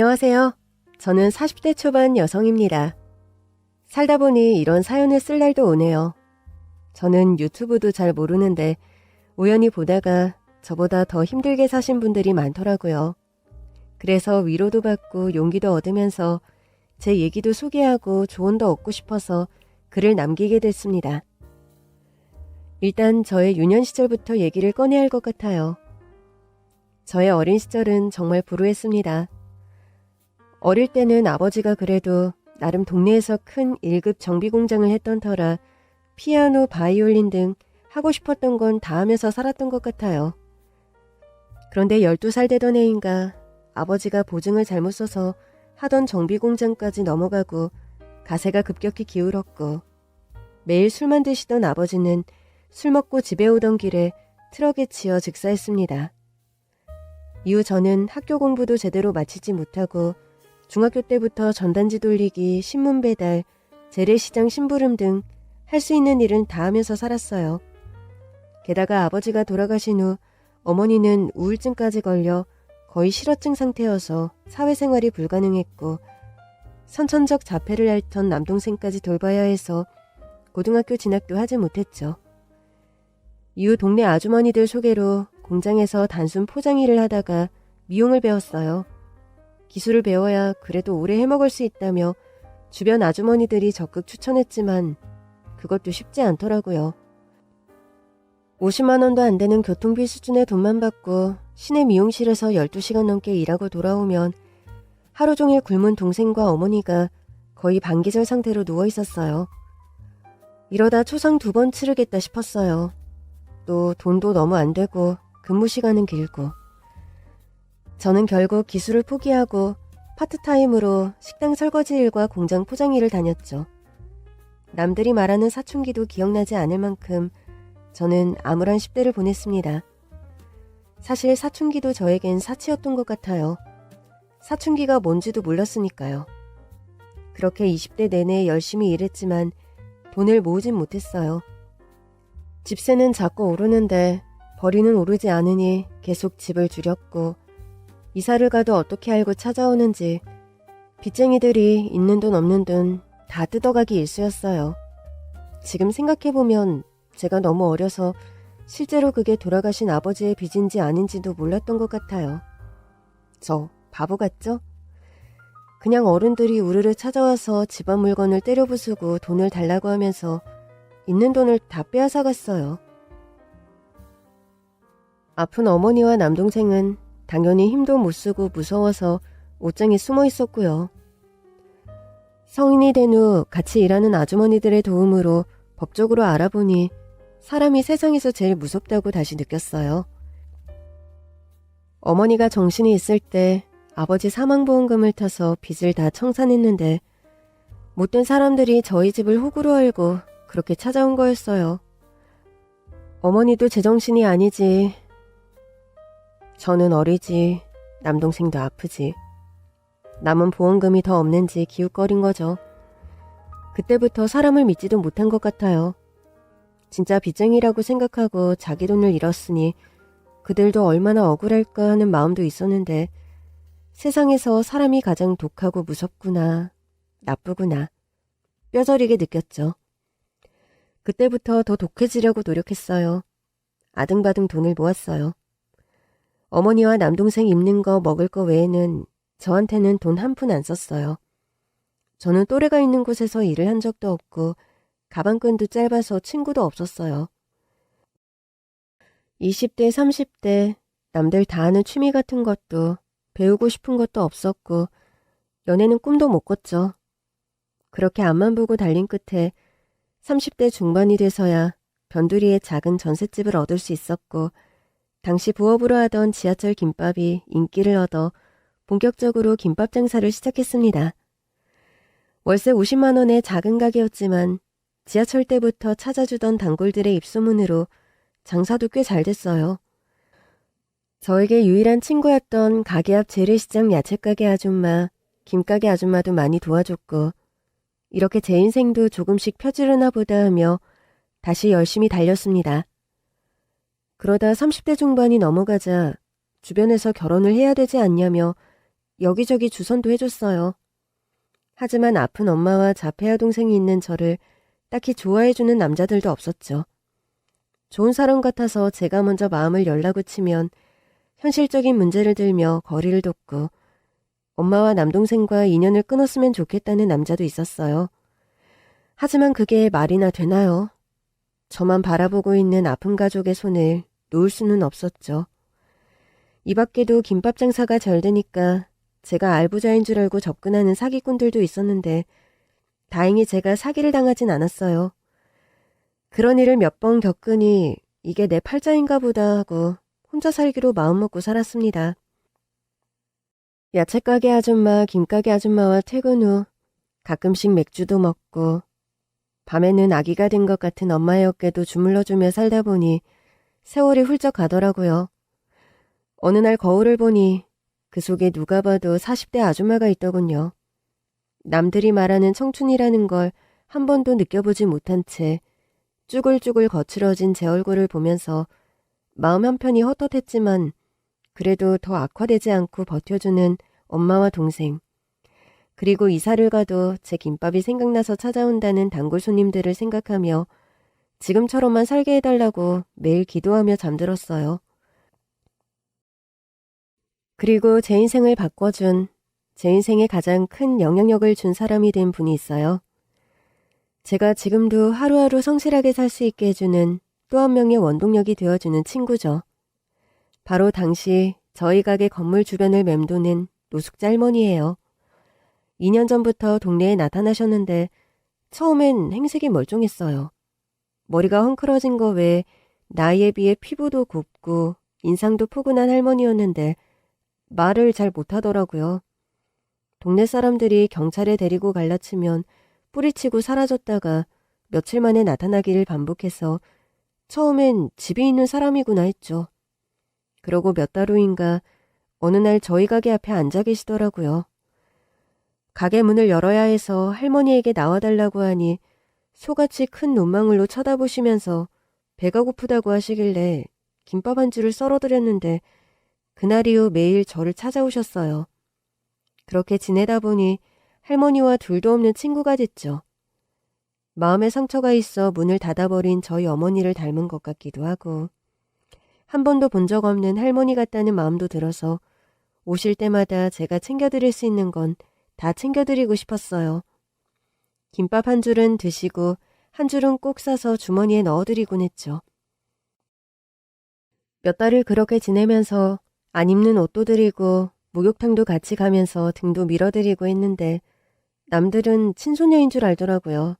안녕하세요. 저는 40대 초반 여성입니다. 살다 보니 이런 사연을 쓸 날도 오네요. 저는 유튜브도 잘 모르는데 우연히 보다가 저보다 더 힘들게 사신 분들이 많더라고요. 그래서 위로도 받고 용기도 얻으면서 제 얘기도 소개하고 조언도 얻고 싶어서 글을 남기게 됐습니다. 일단 저의 유년 시절부터 얘기를 꺼내야 할 것 같아요. 저의 어린 시절은 정말 불우했습니다. 어릴 때는 아버지가 그래도 나름 동네에서 큰 1급 정비 공장을 했던 터라 피아노, 바이올린 등 하고 싶었던 건 다 하면서 살았던 것 같아요. 그런데 12살 되던 해인가 아버지가 보증을 잘못 써서 하던 정비 공장까지 넘어가고 가세가 급격히 기울었고 매일 술만 드시던 아버지는 술 먹고 집에 오던 길에 트럭에 치여 즉사했습니다. 이후 저는 학교 공부도 제대로 마치지 못하고 중학교 때부터 전단지 돌리기, 신문 배달, 재래시장 심부름 등 할 수 있는 일은 다 하면서 살았어요. 게다가 아버지가 돌아가신 후 어머니는 우울증까지 걸려 거의 실어증 상태여서 사회생활이 불가능했고 선천적 자폐를 앓던 남동생까지 돌봐야 해서 고등학교 진학도 하지 못했죠. 이후 동네 아주머니들 소개로 공장에서 단순 포장 일을 하다가 미용을 배웠어요. 기술을 배워야 그래도 오래 해먹을 수 있다며 주변 아주머니들이 적극 추천했지만 그것도 쉽지 않더라고요. 50만 원도 안 되는 교통비 수준의 돈만 받고 시내 미용실에서 12시간 넘게 일하고 돌아오면 하루 종일 굶은 동생과 어머니가 거의 반기절 상태로 누워 있었어요. 이러다 초상 2번 치르겠다 싶었어요. 또 돈도 너무 안 되고 근무 시간은 길고. 저는 결국 기술을 포기하고 파트타임으로 식당 설거지 일과 공장 포장 일을 다녔죠. 남들이 말하는 사춘기도 기억나지 않을 만큼 저는 암울한 10대를 보냈습니다. 사실 사춘기도 저에겐 사치였던 것 같아요. 사춘기가 뭔지도 몰랐으니까요. 그렇게 20대 내내 열심히 일했지만 돈을 모으진 못했어요. 집세는 자꾸 오르는데 벌이는 오르지 않으니 계속 집을 줄였고 이사를 가도 어떻게 알고 찾아오는지 빚쟁이들이 있는 돈 없는 돈 다 뜯어가기 일쑤였어요. 지금 생각해보면 제가 너무 어려서 실제로 그게 돌아가신 아버지의 빚인지 아닌지도 몰랐던 것 같아요. 저 바보 같죠? 그냥 어른들이 우르르 찾아와서 집안 물건을 때려 부수고 돈을 달라고 하면서 있는 돈을 다 빼앗아갔어요. 아픈 어머니와 남동생은 당연히 힘도 못 쓰고 무서워서 옷장에 숨어 있었고요. 성인이 된 후 같이 일하는 아주머니들의 도움으로 법적으로 알아보니 사람이 세상에서 제일 무섭다고 다시 느꼈어요. 어머니가 정신이 있을 때 아버지 사망보험금을 타서 빚을 다 청산했는데 못된 사람들이 저희 집을 호구로 알고 그렇게 찾아온 거였어요. 어머니도 제정신이 아니지. 저는 어리지. 남동생도 아프지. 남은 보험금이 더 없는지 기웃거린 거죠. 그때부터 사람을 믿지도 못한 것 같아요. 진짜 빚쟁이라고 생각하고 자기 돈을 잃었으니 그들도 얼마나 억울할까 하는 마음도 있었는데 세상에서 사람이 가장 독하고 무섭구나, 나쁘구나 뼈저리게 느꼈죠. 그때부터 더 독해지려고 노력했어요. 아등바등 돈을 모았어요. 어머니와 남동생 입는 거 먹을 거 외에는 저한테는 돈 한 푼 안 썼어요. 저는 또래가 있는 곳에서 일을 한 적도 없고 가방끈도 짧아서 친구도 없었어요. 20대, 30대 남들 다 하는 취미 같은 것도 배우고 싶은 것도 없었고 연애는 꿈도 못 꿨죠. 그렇게 앞만 보고 달린 끝에 30대 중반이 돼서야 변두리에 작은 전셋집을 얻을 수 있었고 당시 부업으로 하던 지하철 김밥이 인기를 얻어 본격적으로 김밥 장사를 시작했습니다. 월세 50만 원의 작은 가게였지만 지하철 때부터 찾아주던 단골들의 입소문으로 장사도 꽤 잘 됐어요. 저에게 유일한 친구였던 가게 앞 재래시장 야채가게 아줌마, 김가게 아줌마도 많이 도와줬고 이렇게 제 인생도 조금씩 펴지르나 보다 하며 다시 열심히 달렸습니다. 그러다 30대 중반이 넘어가자 주변에서 결혼을 해야 되지 않냐며 여기저기 주선도 해줬어요. 하지만 아픈 엄마와 자폐아 동생이 있는 저를 딱히 좋아해주는 남자들도 없었죠. 좋은 사람 같아서 제가 먼저 마음을 열라고 치면 현실적인 문제를 들며 거리를 뒀고 엄마와 남동생과 인연을 끊었으면 좋겠다는 남자도 있었어요. 하지만 그게 말이나 되나요? 저만 바라보고 있는 아픈 가족의 손을 놓을 수는 없었죠. 이 밖에도 김밥 장사가 잘 되니까 제가 알부자인 줄 알고 접근하는 사기꾼들도 있었는데 다행히 제가 사기를 당하진 않았어요. 그런 일을 몇 번 겪으니 이게 내 팔자인가 보다 하고 혼자 살기로 마음먹고 살았습니다. 야채가게 아줌마, 김가게 아줌마와 퇴근 후 가끔씩 맥주도 먹고 밤에는 아기가 된 것 같은 엄마의 어깨도 주물러주며 살다 보니 세월이 훌쩍 가더라고요. 어느 날 거울을 보니 그 속에 누가 봐도 40대 아줌마가 있더군요. 남들이 말하는 청춘이라는 걸 한 번도 느껴보지 못한 채 쭈글쭈글 거칠어진 제 얼굴을 보면서 마음 한편이 헛헛했지만 그래도 더 악화되지 않고 버텨주는 엄마와 동생, 그리고 이사를 가도 제 김밥이 생각나서 찾아온다는 단골 손님들을 생각하며 지금처럼만 살게 해달라고 매일 기도하며 잠들었어요. 그리고 제 인생을 바꿔준, 제 인생에 가장 큰 영향력을 준 사람이 된 분이 있어요. 제가 지금도 하루하루 성실하게 살 수 있게 해주는 또 한 명의 원동력이 되어주는 친구죠. 바로 당시 저희 가게 건물 주변을 맴도는 노숙자 할머니예요. 2년 전부터 동네에 나타나셨는데 처음엔 행색이 멀쩡했어요. 머리가 헝클어진 거 외에 나이에 비해 피부도 곱고 인상도 포근한 할머니였는데 말을 잘 못하더라고요. 동네 사람들이 경찰에 데리고 갈라치면 뿌리치고 사라졌다가 며칠 만에 나타나기를 반복해서 처음엔 집이 있는 사람이구나 했죠. 그러고 몇 달 후인가 어느 날 저희 가게 앞에 앉아 계시더라고요. 가게 문을 열어야 해서 할머니에게 나와달라고 하니 소같이 큰 눈망울로 쳐다보시면서 배가 고프다고 하시길래 김밥 한 줄을 썰어드렸는데 그날 이후 매일 저를 찾아오셨어요. 그렇게 지내다 보니 할머니와 둘도 없는 친구가 됐죠. 마음에 상처가 있어 문을 닫아버린 저희 어머니를 닮은 것 같기도 하고 한 번도 본 적 없는 할머니 같다는 마음도 들어서 오실 때마다 제가 챙겨드릴 수 있는 건 다 챙겨드리고 싶었어요. 김밥 한 줄은 드시고 한 줄은 꼭 싸서 주머니에 넣어드리곤 했죠. 몇 달을 그렇게 지내면서 안 입는 옷도 드리고 목욕탕도 같이 가면서 등도 밀어드리고 했는데 남들은 친소녀인 줄 알더라고요.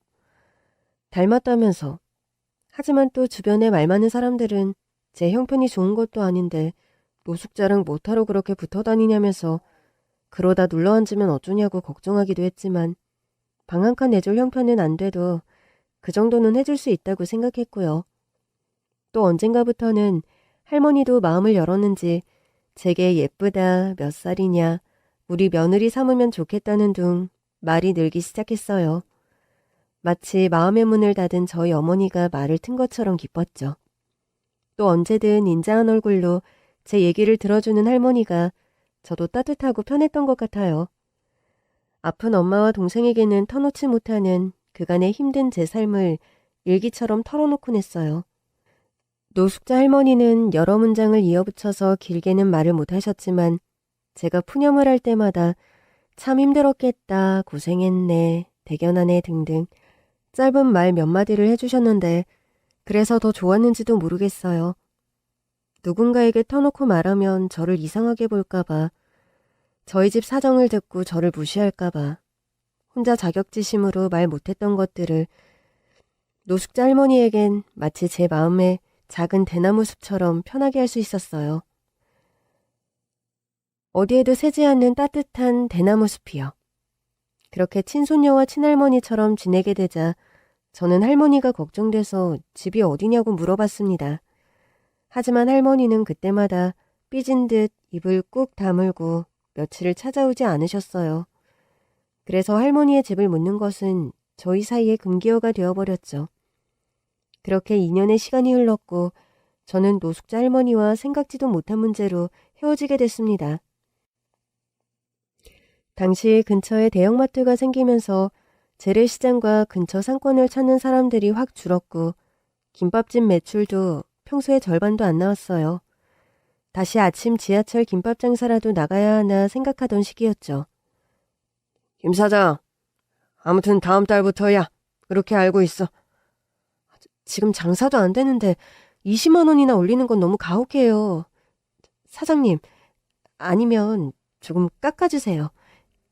닮았다면서. 하지만 또 주변에 말 많은 사람들은 제 형편이 좋은 것도 아닌데 노숙자랑 뭐하러 그렇게 붙어 다니냐면서 그러다 눌러앉으면 어쩌냐고 걱정하기도 했지만 방 한 칸 내줄 형편은 안 돼도 그 정도는 해줄 수 있다고 생각했고요. 또 언젠가부터는 할머니도 마음을 열었는지 제게 예쁘다, 몇 살이냐, 우리 며느리 삼으면 좋겠다는 둥 말이 늘기 시작했어요. 마치 마음의 문을 닫은 저희 어머니가 말을 튼 것처럼 기뻤죠. 또 언제든 인자한 얼굴로 제 얘기를 들어주는 할머니가 저도 따뜻하고 편했던 것 같아요. 아픈 엄마와 동생에게는 터놓지 못하는 그간의 힘든 제 삶을 일기처럼 털어놓곤 했어요. 노숙자 할머니는 여러 문장을 이어붙여서 길게는 말을 못하셨지만 제가 푸념을 할 때마다 참 힘들었겠다, 고생했네, 대견하네 등등 짧은 말 몇 마디를 해주셨는데 그래서 더 좋았는지도 모르겠어요. 누군가에게 터놓고 말하면 저를 이상하게 볼까봐, 저희 집 사정을 듣고 저를 무시할까봐 혼자 자격지심으로 말 못했던 것들을 노숙자 할머니에겐 마치 제 마음에 작은 대나무 숲처럼 편하게 할 수 있었어요. 어디에도 새지 않는 따뜻한 대나무 숲이요. 그렇게 친손녀와 친할머니처럼 지내게 되자 저는 할머니가 걱정돼서 집이 어디냐고 물어봤습니다. 하지만 할머니는 그때마다 삐진 듯 입을 꾹 다물고 며칠을 찾아오지 않으셨어요. 그래서 할머니의 집을 묻는 것은 저희 사이의 금기어가 되어버렸죠. 그렇게 2년의 시간이 흘렀고 저는 노숙자 할머니와 생각지도 못한 문제로 헤어지게 됐습니다. 당시 근처에 대형마트가 생기면서 재래시장과 근처 상권을 찾는 사람들이 확 줄었고 김밥집 매출도 평소의 절반도 안 나왔어요. 다시 아침 지하철 김밥 장사라도 나가야 하나 생각하던 시기였죠. 김 사장, 아무튼 다음 달부터야. 그렇게 알고 있어. 지금 장사도 안 되는데 20만 원이나 올리는 건 너무 가혹해요. 사장님, 아니면 조금 깎아주세요.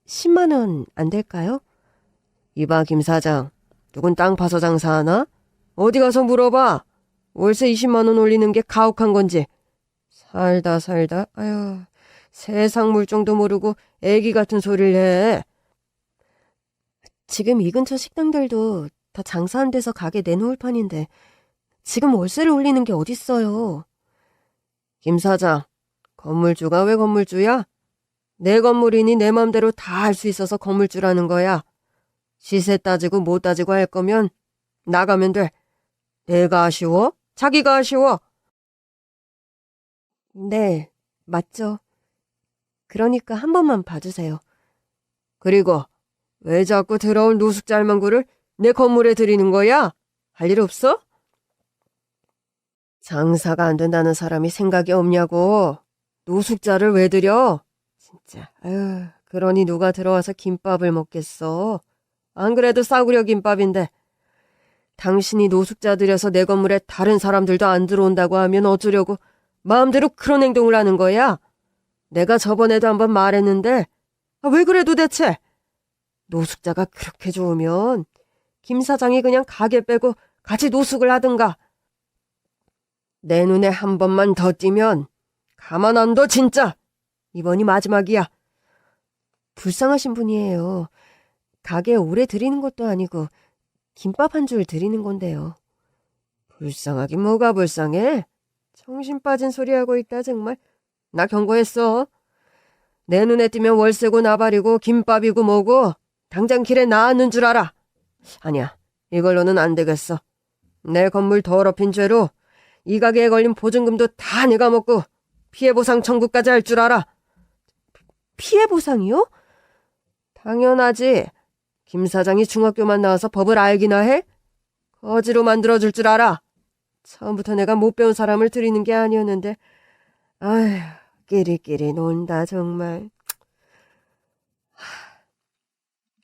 10만 원 안 될까요? 이봐, 김 사장. 누군 땅 파서 장사하나? 어디 가서 물어봐. 월세 20만 원 올리는 게 가혹한 건지. 살다, 아유, 세상 물정도 모르고 애기 같은 소리를 해. 지금 이 근처 식당들도 다 장사 안 돼서 가게 내놓을 판인데 지금 월세를 올리는 게 어딨어요. 김 사장, 건물주가 왜 건물주야? 내 건물이니 내 맘대로 다 할 수 있어서 건물주라는 거야. 시세 따지고 못 따지고 할 거면 나가면 돼. 내가 아쉬워? 자기가 아쉬워? 네, 맞죠. 그러니까 한 번만 봐주세요. 그리고 왜 자꾸 들어온 노숙자 할망구를 내 건물에 들이는 거야? 할 일 없어? 장사가 안 된다는 사람이 생각이 없냐고. 노숙자를 왜 들여? 진짜, 아유, 그러니 누가 들어와서 김밥을 먹겠어. 안 그래도 싸구려 김밥인데. 당신이 노숙자 들여서 내 건물에 다른 사람들도 안 들어온다고 하면 어쩌려고 마음대로 그런 행동을 하는 거야? 내가 저번에도 한번 말했는데 왜 그래 도대체? 노숙자가 그렇게 좋으면 김 사장이 그냥 가게 빼고 같이 노숙을 하든가. 내 눈에 한 번만 더 띄면 가만 안 둬 진짜. 이번이 마지막이야. 불쌍하신 분이에요. 가게 오래 들이는 것도 아니고 김밥 한 줄 드리는 건데요. 불쌍하긴 뭐가 불쌍해? 정신 빠진 소리 하고 있다 정말. 나 경고했어. 내 눈에 띄면 월세고 나발이고 김밥이고 뭐고 당장 길에 나앉는 줄 알아. 아니야, 이걸로는 안 되겠어. 내 건물 더럽힌 죄로 이 가게에 걸린 보증금도 다 내가 먹고 피해보상 청구까지 할 줄 알아. 피해보상이요? 당연하지. 김 사장이 중학교만 나와서 법을 알기나 해? 거지로 만들어줄 줄 알아. 처음부터 내가 못 배운 사람을 들이는 게 아니었는데 아휴, 끼리끼리 논다 정말.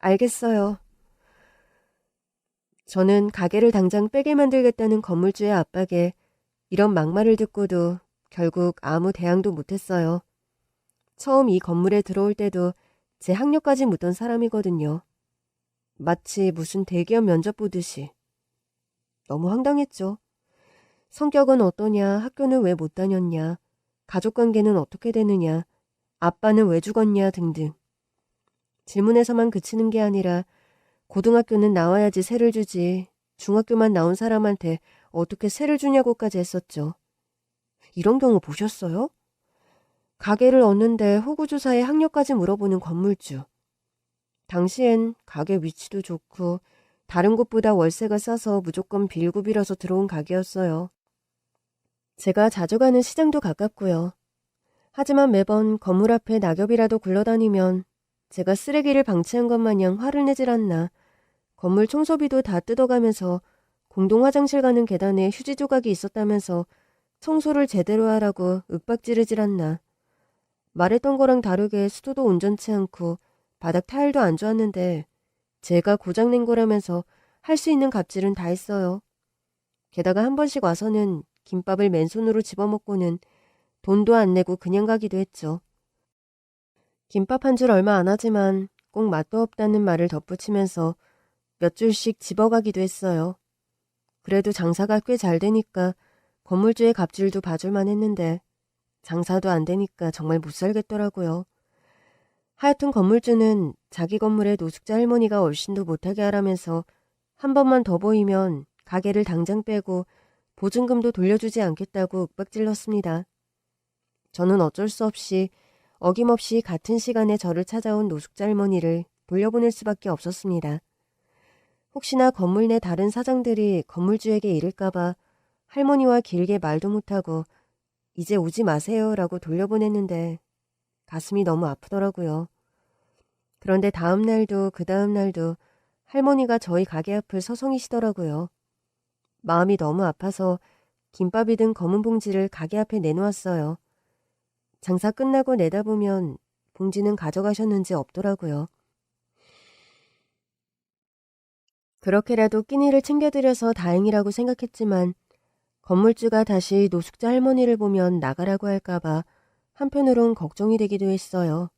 알겠어요. 저는 가게를 당장 빼게 만들겠다는 건물주의 압박에 이런 막말을 듣고도 결국 아무 대항도 못했어요. 처음 이 건물에 들어올 때도 제 학력까지 묻던 사람이거든요. 마치 무슨 대기업 면접 보듯이. 너무 황당했죠. 성격은 어떠냐, 학교는 왜 못 다녔냐, 가족관계는 어떻게 되느냐, 아빠는 왜 죽었냐 등등. 질문에서만 그치는 게 아니라 고등학교는 나와야지 세를 주지 중학교만 나온 사람한테 어떻게 세를 주냐고까지 했었죠. 이런 경우 보셨어요? 가게를 얻는데 호구조사에 학력까지 물어보는 건물주. 당시엔 가게 위치도 좋고 다른 곳보다 월세가 싸서 무조건 빌고 빌어서 들어온 가게였어요. 제가 자주 가는 시장도 가깝고요. 하지만 매번 건물 앞에 낙엽이라도 굴러다니면 제가 쓰레기를 방치한 것 마냥 화를 내질 않나, 건물 청소비도 다 뜯어가면서 공동 화장실 가는 계단에 휴지 조각이 있었다면서 청소를 제대로 하라고 윽박지르질 않나. 말했던 거랑 다르게 수도도 온전치 않고 바닥 타일도 안 좋았는데 제가 고장낸 거라면서 할 수 있는 갑질은 다 했어요. 게다가 한 번씩 와서는 김밥을 맨손으로 집어먹고는 돈도 안 내고 그냥 가기도 했죠. 김밥 한 줄 얼마 안 하지만 꼭 맛도 없다는 말을 덧붙이면서 몇 줄씩 집어가기도 했어요. 그래도 장사가 꽤 잘 되니까 건물주의 갑질도 봐줄만 했는데 장사도 안 되니까 정말 못 살겠더라고요. 하여튼 건물주는 자기 건물에 노숙자 할머니가 얼씬도 못하게 하라면서 한 번만 더 보이면 가게를 당장 빼고 보증금도 돌려주지 않겠다고 윽박질렀습니다. 저는 어쩔 수 없이 어김없이 같은 시간에 저를 찾아온 노숙자 할머니를 돌려보낼 수밖에 없었습니다. 혹시나 건물 내 다른 사장들이 건물주에게 이를까봐 할머니와 길게 말도 못하고 이제 오지 마세요 라고 돌려보냈는데 가슴이 너무 아프더라고요. 그런데 다음 날도 그 다음 날도 할머니가 저희 가게 앞을 서성이시더라고요. 마음이 너무 아파서 김밥이 든 검은 봉지를 가게 앞에 내놓았어요. 장사 끝나고 내다보면 봉지는 가져가셨는지 없더라고요. 그렇게라도 끼니를 챙겨드려서 다행이라고 생각했지만 건물주가 다시 노숙자 할머니를 보면 나가라고 할까봐 한편으론 걱정이 되기도 했어요.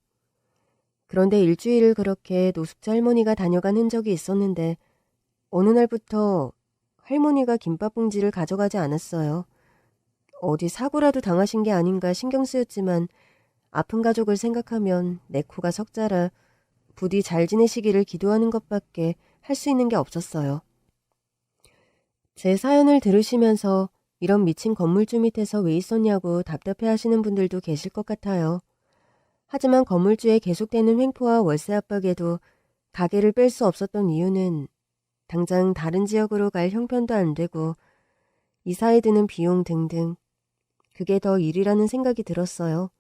그런데 일주일을 그렇게 노숙자 할머니가 다녀간 흔적이 있었는데 어느 날부터 할머니가 김밥 봉지를 가져가지 않았어요. 어디 사고라도 당하신 게 아닌가 신경 쓰였지만 아픈 가족을 생각하면 내 코가 석자라 부디 잘 지내시기를 기도하는 것밖에 할 수 있는 게 없었어요. 제 사연을 들으시면서 이런 미친 건물주 밑에서 왜 있었냐고 답답해 하시는 분들도 계실 것 같아요. 하지만 건물주의 계속되는 횡포와 월세 압박에도 가게를 뺄 수 없었던 이유는 당장 다른 지역으로 갈 형편도 안 되고 이사에 드는 비용 등등 그게 더 일이라는 생각이 들었어요.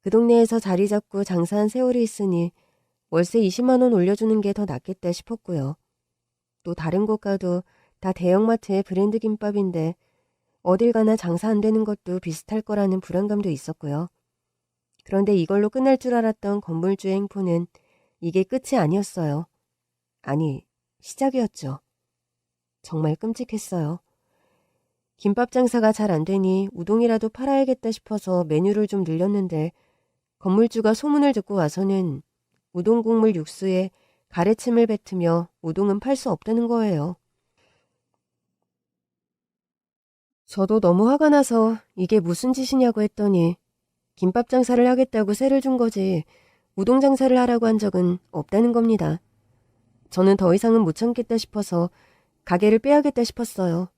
그 동네에서 자리 잡고 장사한 세월이 있으니 월세 20만 원 올려주는 게 더 낫겠다 싶었고요. 또 다른 곳 가도 다 대형마트의 브랜드 김밥인데 어딜 가나 장사 안 되는 것도 비슷할 거라는 불안감도 있었고요. 그런데 이걸로 끝날 줄 알았던 건물주의 행포는 이게 끝이 아니었어요. 아니, 시작이었죠. 정말 끔찍했어요. 김밥 장사가 잘 안 되니 우동이라도 팔아야겠다 싶어서 메뉴를 좀 늘렸는데 건물주가 소문을 듣고 와서는 우동 국물 육수에 가래침을 뱉으며 우동은 팔 수 없다는 거예요. 저도 너무 화가 나서 이게 무슨 짓이냐고 했더니 김밥 장사를 하겠다고 세를 준 거지 우동 장사를 하라고 한 적은 없다는 겁니다. 저는 더 이상은 못 참겠다 싶어서 가게를 빼야겠다 싶었어요.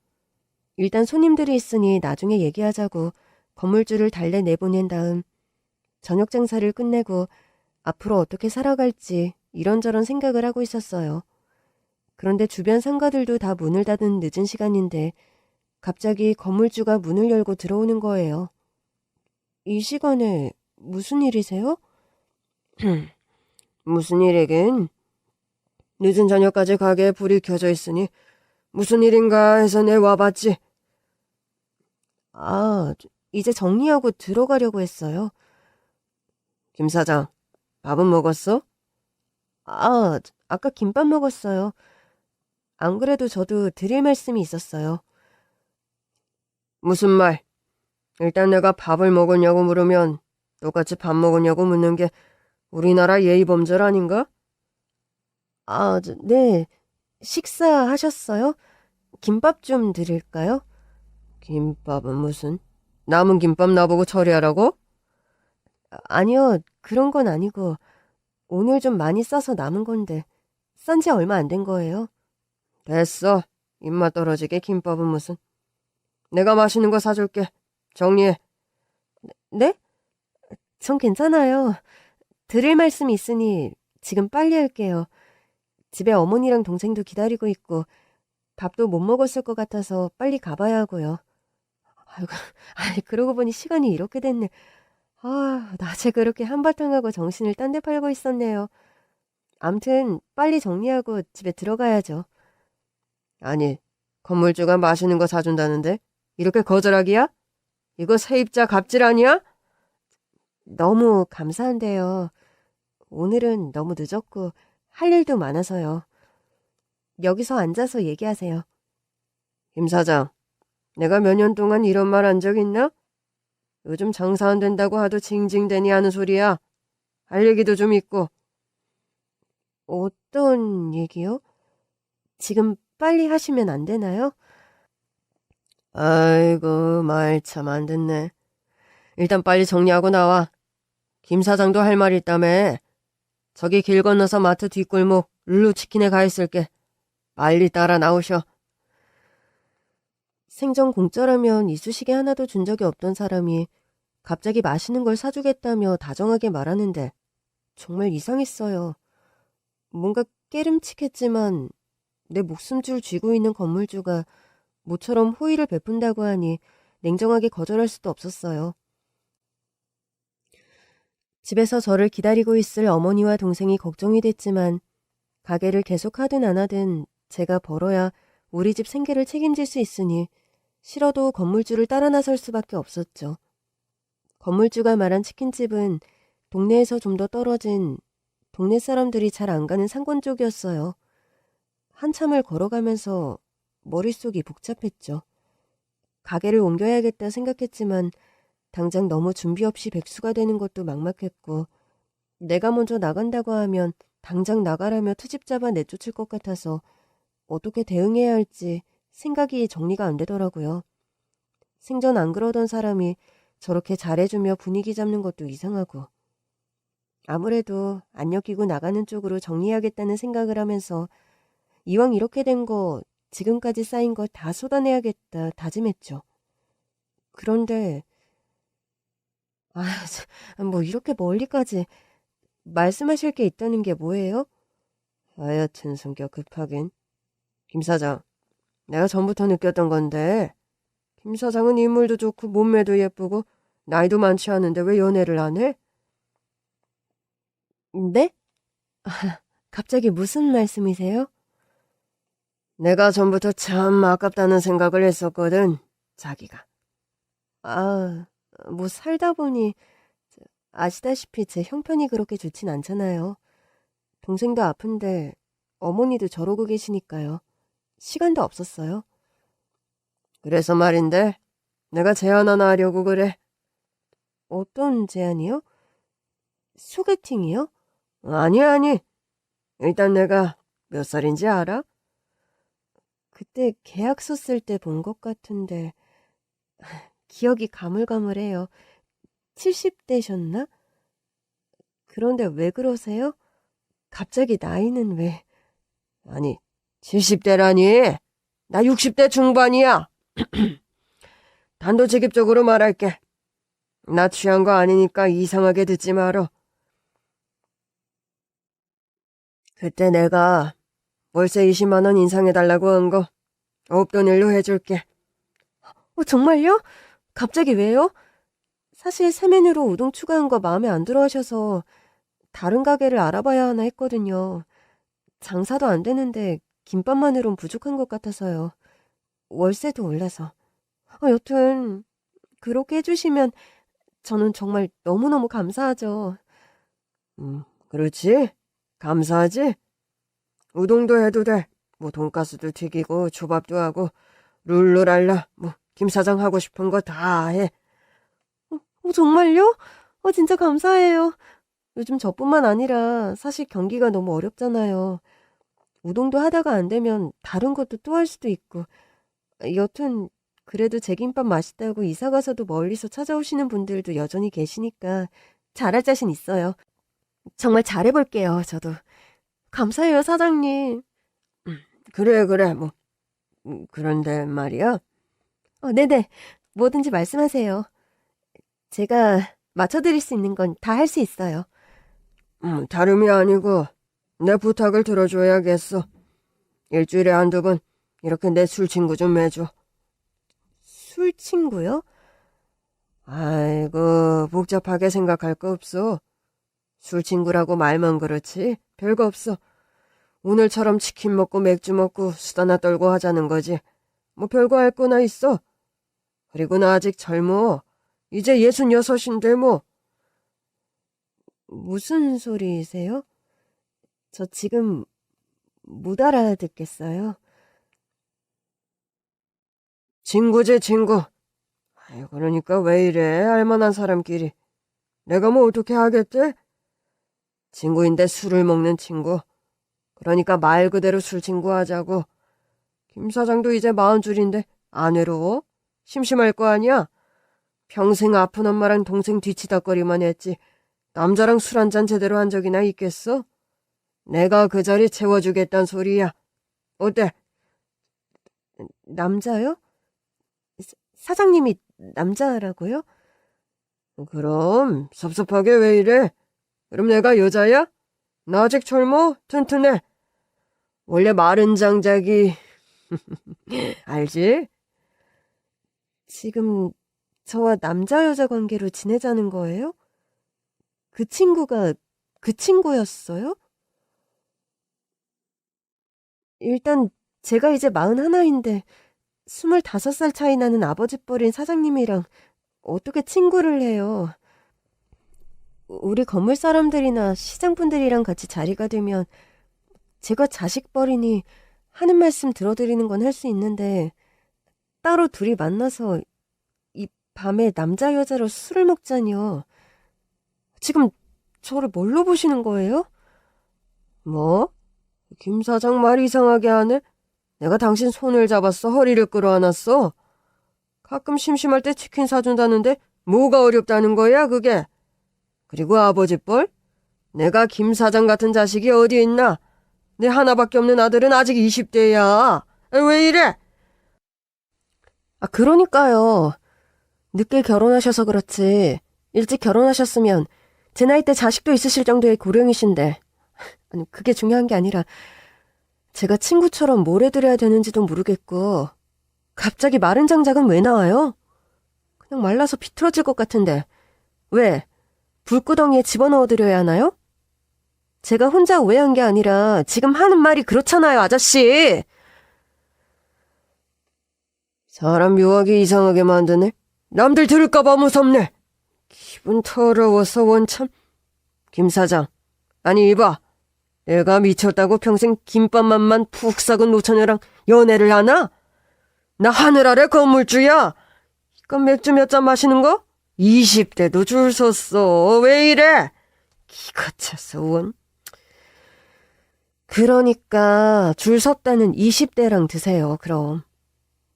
일단 손님들이 있으니 나중에 얘기하자고 건물주를 달래 내보낸 다음 저녁 장사를 끝내고 앞으로 어떻게 살아갈지 이런저런 생각을 하고 있었어요. 그런데 주변 상가들도 다 문을 닫은 늦은 시간인데 갑자기 건물주가 문을 열고 들어오는 거예요. 이 시간에 무슨 일이세요? 무슨 일이긴? 늦은 저녁까지 가게에 불이 켜져 있으니 무슨 일인가 해서 내 와봤지. 아, 이제 정리하고 들어가려고 했어요. 김 사장, 밥은 먹었어? 아, 아까 김밥 먹었어요. 안 그래도 저도 드릴 말씀이 있었어요. 무슨 말? 일단 내가 밥을 먹었냐고 물으면 똑같이 밥 먹었냐고 묻는 게 우리나라 예의범절 아닌가? 아, 네. 식사하셨어요? 김밥 좀 드릴까요? 김밥은 무슨? 남은 김밥 나보고 처리하라고? 아니요, 그런 건 아니고 오늘 좀 많이 싸서 남은 건데 싼 지 얼마 안 된 거예요. 됐어. 입맛 떨어지게 김밥은 무슨. 내가 맛있는 거 사줄게. 정리해. 네? 전 괜찮아요. 드릴 말씀이 있으니 지금 빨리 할게요. 집에 어머니랑 동생도 기다리고 있고 밥도 못 먹었을 것 같아서 빨리 가봐야 하고요. 아이고, 아니 그러고 보니 시간이 이렇게 됐네. 아, 낮에 그렇게 한바탕하고 정신을 딴 데 팔고 있었네요. 암튼 빨리 정리하고 집에 들어가야죠. 아니, 건물주가 맛있는 거 사준다는데 이렇게 거절하기야? 이거 세입자 갑질 아니야? 너무 감사한데요. 오늘은 너무 늦었고 할 일도 많아서요. 여기서 앉아서 얘기하세요. 김 사장, 내가 몇 년 동안 이런 말 한 적 있나? 요즘 장사 안 된다고 하도 징징대니 하는 소리야. 할 얘기도 좀 있고. 어떤 얘기요? 지금 빨리 하시면 안 되나요? 아이고, 말 참 안 듣네. 일단 빨리 정리하고 나와. 김 사장도 할 말 있다며. 저기 길 건너서 마트 뒷골목 룰루치킨에 가 있을게. 빨리 따라 나오셔. 생전 공짜라면 이쑤시개 하나도 준 적이 없던 사람이 갑자기 맛있는 걸 사주겠다며 다정하게 말하는데 정말 이상했어요. 뭔가 깨름칙했지만 내 목숨줄 쥐고 있는 건물주가 모처럼 호의를 베푼다고 하니 냉정하게 거절할 수도 없었어요. 집에서 저를 기다리고 있을 어머니와 동생이 걱정이 됐지만 가게를 계속 하든 안 하든 제가 벌어야 우리 집 생계를 책임질 수 있으니 싫어도 건물주를 따라 나설 수밖에 없었죠. 건물주가 말한 치킨집은 동네에서 좀 더 떨어진 동네 사람들이 잘 안 가는 상권 쪽이었어요. 한참을 걸어가면서 머릿속이 복잡했죠. 가게를 옮겨야겠다 생각했지만 당장 너무 준비 없이 백수가 되는 것도 막막했고 내가 먼저 나간다고 하면 당장 나가라며 트집 잡아 내쫓을 것 같아서 어떻게 대응해야 할지 생각이 정리가 안 되더라고요. 생전 안 그러던 사람이 저렇게 잘해주며 분위기 잡는 것도 이상하고 아무래도 안 엮이고 나가는 쪽으로 정리해야겠다는 생각을 하면서 이왕 이렇게 된 거 지금까지 쌓인 거 다 쏟아내야겠다 다짐했죠. 그런데 뭐 이렇게 멀리까지 말씀하실 게 있다는 게 뭐예요? 하여튼 성격 급하긴. 김 사장, 내가 전부터 느꼈던 건데 김 사장은 인물도 좋고 몸매도 예쁘고 나이도 많지 않은데 왜 연애를 안 해? 네? 갑자기 무슨 말씀이세요? 내가 전부터 참 아깝다는 생각을 했었거든, 자기가. 뭐 살다 보니 아시다시피 제 형편이 그렇게 좋진 않잖아요. 동생도 아픈데 어머니도 저러고 계시니까요. 시간도 없었어요. 그래서 말인데 내가 제안 하나 하려고 그래. 어떤 제안이요? 소개팅이요? 아니. 일단 내가 몇 살인지 알아? 그때 계약서 쓸 때 본 것 같은데 기억이 가물가물해요. 70대셨나? 그런데 왜 그러세요? 갑자기 나이는 왜? 아니, 70대라니? 나 60대 중반이야. 단도직입적으로 말할게. 나 취한 거 아니니까 이상하게 듣지 마라. 그때 내가 월세 20만 원 인상해달라고 한 거 없던 일로 해줄게. 정말요? 갑자기 왜요? 사실 새 메뉴로 우동 추가한 거 마음에 안 들어 하셔서 다른 가게를 알아봐야 하나 했거든요. 장사도 안 되는데 김밥만으론 부족한 것 같아서요. 월세도 올라서. 여튼 그렇게 해주시면 저는 정말 너무너무 감사하죠. 그렇지? 감사하지? 우동도 해도 돼. 뭐 돈가스도 튀기고 초밥도 하고 룰루랄라 뭐 김 사장 하고 싶은 거 다 해. 정말요? 진짜 감사해요. 요즘 저뿐만 아니라 사실 경기가 너무 어렵잖아요. 우동도 하다가 안 되면 다른 것도 또 할 수도 있고. 여튼 그래도 제 김밥 맛있다고 이사 가서도 멀리서 찾아오시는 분들도 여전히 계시니까 잘할 자신 있어요. 정말 잘해볼게요, 저도. 감사해요, 사장님. 그래, 뭐. 그런데 말이야. 네네. 뭐든지 말씀하세요. 제가 맞춰드릴 수 있는 건 다 할 수 있어요. 다름이 아니고 내 부탁을 들어줘야겠어. 일주일에 한두 번 이렇게 내 술 친구 좀 해줘. 술 친구요? 아이고, 복잡하게 생각할 거 없어. 술 친구라고 말만 그렇지 별거 없어. 오늘처럼 치킨 먹고 맥주 먹고 수다나 떨고 하자는 거지. 뭐 별거 할 거나 있어. 그리고 나 아직 젊어. 이제 66인데 뭐. 무슨 소리세요? 저 지금 못 알아듣겠어요. 친구지, 친구. 그러니까 왜 이래, 알만한 사람끼리. 내가 뭐 어떻게 하겠대? 친구인데 술을 먹는 친구. 그러니까 말 그대로 술 친구 하자고. 김 사장도 이제 40줄인데 안 외로워? 심심할 거 아니야? 평생 아픈 엄마랑 동생 뒤치다거리만 했지. 남자랑 술 한잔 제대로 한 적이나 있겠어? 내가 그 자리 채워주겠단 소리야. 어때? 남자요? 사장님이 남자라고요? 그럼 섭섭하게 왜 이래? 그럼 내가 여자야? 나 아직 젊어? 튼튼해. 원래 마른 장작이 알지? 지금 저와 남자 여자 관계로 지내자는 거예요? 그 친구가 그 친구였어요? 일단 제가 이제 41인데 25살 차이 나는 아버지 뻘인 사장님이랑 어떻게 친구를 해요? 우리 건물 사람들이나 시장분들이랑 같이 자리가 되면 제가 자식 뻘이니 하는 말씀 들어드리는 건 할 수 있는데 따로 둘이 만나서 이 밤에 남자 여자로 술을 먹자니요. 지금 저를 뭘로 보시는 거예요? 뭐? 김 사장 말 이상하게 하네? 내가 당신 손을 잡았어? 허리를 끌어안았어? 가끔 심심할 때 치킨 사준다는데 뭐가 어렵다는 거야 그게? 그리고 아버지 뻘? 내가 김 사장 같은 자식이 어디 있나? 내 하나밖에 없는 아들은 아직 20대야. 왜 이래? 그러니까요. 늦게 결혼하셔서 그렇지. 일찍 결혼하셨으면 제 나이 때 자식도 있으실 정도의 고령이신데. 아니, 그게 중요한 게 아니라 제가 친구처럼 뭘 해드려야 되는지도 모르겠고 갑자기 마른 장작은 왜 나와요? 그냥 말라서 비틀어질 것 같은데 왜? 불구덩이에 집어넣어드려야 하나요? 제가 혼자 오해한 게 아니라 지금 하는 말이 그렇잖아요, 아저씨. 사람 묘하게 이상하게 만드네. 남들 들을까봐 무섭네. 기분 더러워서 원참. 김 사장, 아니 이봐. 내가 미쳤다고 평생 김밥맛만 푹 삭은 노처녀랑 연애를 하나? 나 하늘 아래 건물주야. 이건 맥주 몇 잔 마시는 거? 20대도 줄 섰어. 왜 이래? 기가 차서 원. 그러니까 줄 섰다는 20대랑 드세요, 그럼.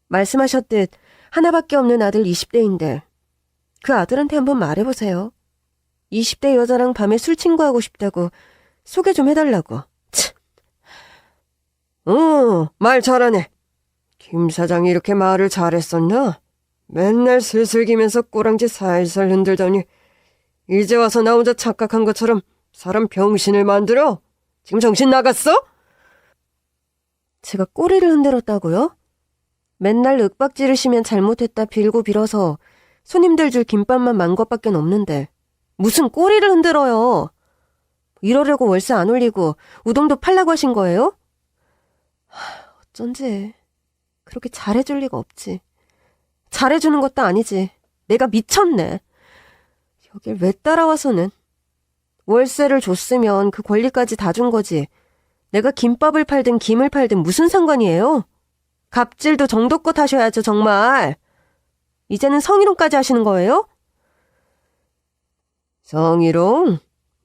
말씀하셨듯 하나밖에 없는 아들 20대인데 그 아들한테 한번 말해보세요. 20대 여자랑 밤에 술 친구하고 싶다고 소개 좀 해달라고. 참. 말 잘하네. 김 사장이 이렇게 말을 잘했었나? 맨날 슬슬기면서 꼬랑지 살살 흔들더니 이제 와서 나 혼자 착각한 것처럼 사람 병신을 만들어? 지금 정신 나갔어? 제가 꼬리를 흔들었다고요? 맨날 윽박 지르시면 잘못했다 빌고 빌어서 손님들 줄 김밥만 만 것밖에 없는데 무슨 꼬리를 흔들어요? 이러려고 월세 안 올리고 우동도 팔라고 하신 거예요? 어쩐지 그렇게 잘해줄 리가 없지. 잘해주는 것도 아니지. 내가 미쳤네. 여길 왜 따라와서는. 월세를 줬으면 그 권리까지 다 준 거지. 내가 김밥을 팔든 김을 팔든 무슨 상관이에요? 갑질도 정도껏 하셔야죠, 정말. 이제는 성희롱까지 하시는 거예요? 성희롱?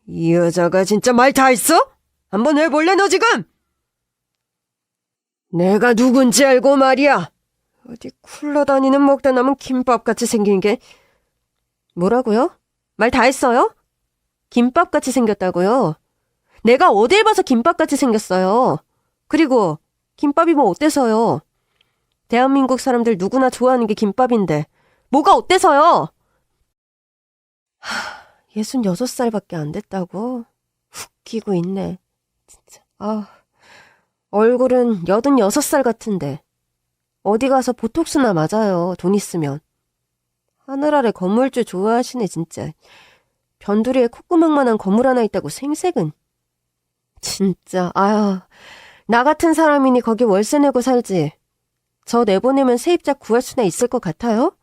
이 여자가 진짜 말 다 했어? 한번 해볼래, 너 지금? 내가 누군지 알고 말이야. 어디 굴러다니는 먹다 남은 김밥같이 생긴 게. 뭐라고요? 말 다 했어요? 김밥같이 생겼다고요? 내가 어딜 봐서 김밥같이 생겼어요. 그리고 김밥이 뭐 어때서요? 대한민국 사람들 누구나 좋아하는 게 김밥인데 뭐가 어때서요? 66살밖에 안 됐다고? 웃기고 있네. 진짜. 얼굴은 86살 같은데 어디 가서 보톡스나 맞아요. 돈 있으면. 하늘 아래 건물주 좋아하시네 진짜. 변두리에 콧구멍만한 건물 하나 있다고 생색은. 진짜 나 같은 사람이니 거기 월세 내고 살지. 저 내보내면 세입자 구할 수나 있을 것 같아요?